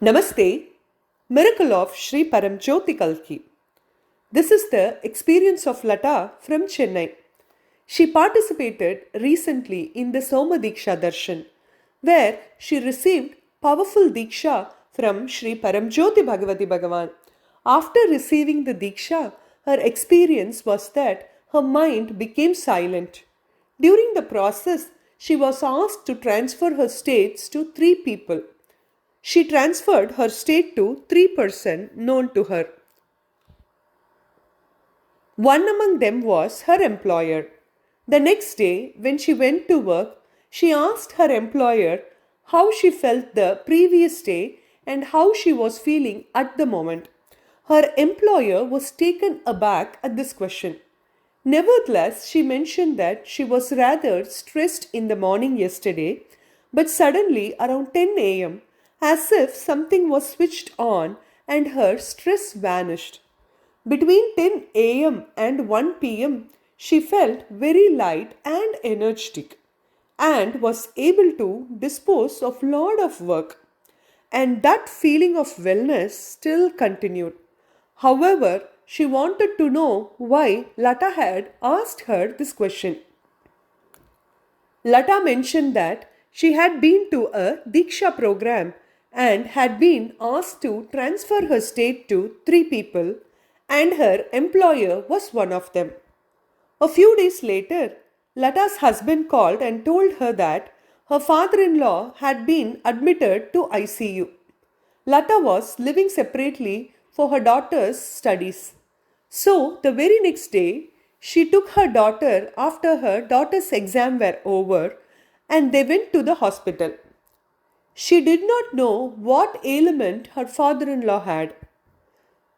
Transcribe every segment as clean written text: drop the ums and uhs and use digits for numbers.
Namaste, Miracle of Sri Paramjyoti Kalki. This is the experience of Lata from Chennai. She participated recently in the Soma Diksha Darshan, where she received powerful Diksha from Sri Paramjyoti Bhagavati Bhagavan. After receiving the Diksha, her experience was that her mind became silent. During the process, she was asked to transfer her states to three people. She transferred her state to three persons known to her. One among them was her employer. The next day, when she went to work, she asked her employer how she felt the previous day and how she was feeling at the moment. Her employer was taken aback at this question. Nevertheless, she mentioned that she was rather stressed in the morning yesterday, but suddenly around 10 a.m., as if something was switched on and her stress vanished. Between 10 a.m. and 1 p.m., she felt very light and energetic and was able to dispose of lot of work. And that feeling of wellness still continued. However, she wanted to know why Lata had asked her this question. Lata mentioned that she had been to a Diksha program and had been asked to transfer her state to three people, and her employer was one of them. A few days later, Lata's husband called and told her that her father in law had been admitted to ICU. Lata was living separately for her daughter's studies. So, the very next day, she took her daughter after her daughter's exam were over and they went to the hospital. She did not know what ailment her father in law had.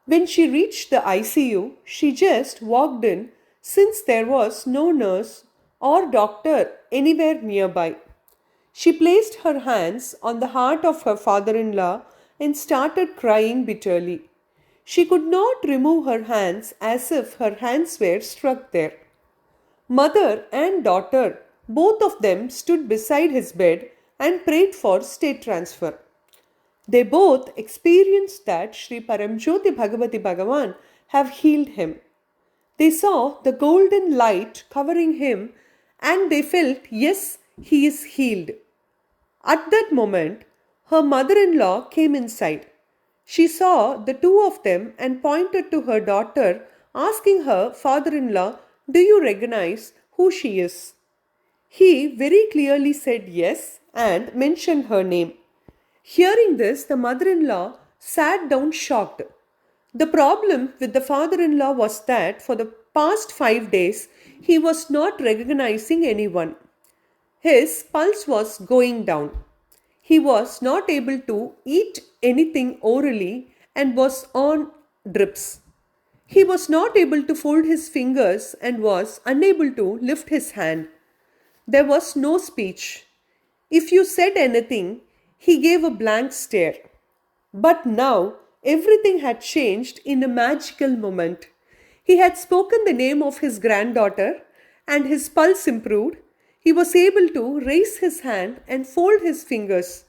When she reached the ICU, she just walked in since there was no nurse or doctor anywhere nearby. She placed her hands on the heart of her father in law and started crying bitterly. She could not remove her hands as if her hands were struck there. Mother and daughter, both of them stood beside his bed and prayed for state transfer. They both experienced that Sri Paramjyoti Bhagavati Bhagavan have healed him. They saw the golden light covering him and they felt, yes, he is healed. At that moment, her mother in law came inside. She saw the two of them and pointed to her daughter, asking her father in law, do you recognize who she is? He very clearly said yes and mentioned her name. Hearing this, the mother in law sat down shocked. The problem with the father in law was that for the past 5 days, he was not recognizing anyone. His pulse was going down. He was not able to eat anything orally and was on drips. He was not able to fold his fingers and was unable to lift his hand. There was no speech. If you said anything, he gave a blank stare. But now everything had changed in a magical moment. He had spoken the name of his granddaughter and his pulse improved. He was able to raise his hand and fold his fingers.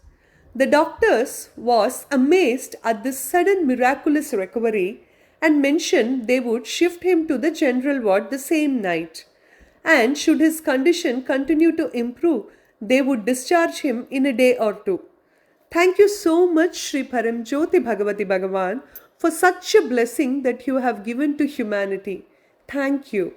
The doctors was amazed at this sudden miraculous recovery and mentioned they would shift him to the general ward the same night. And should his condition continue to improve, they would discharge him in a day or two. Thank you so much, Sri Paramjyoti Bhagavati Bhagavan, for such a blessing that you have given to humanity. Thank you.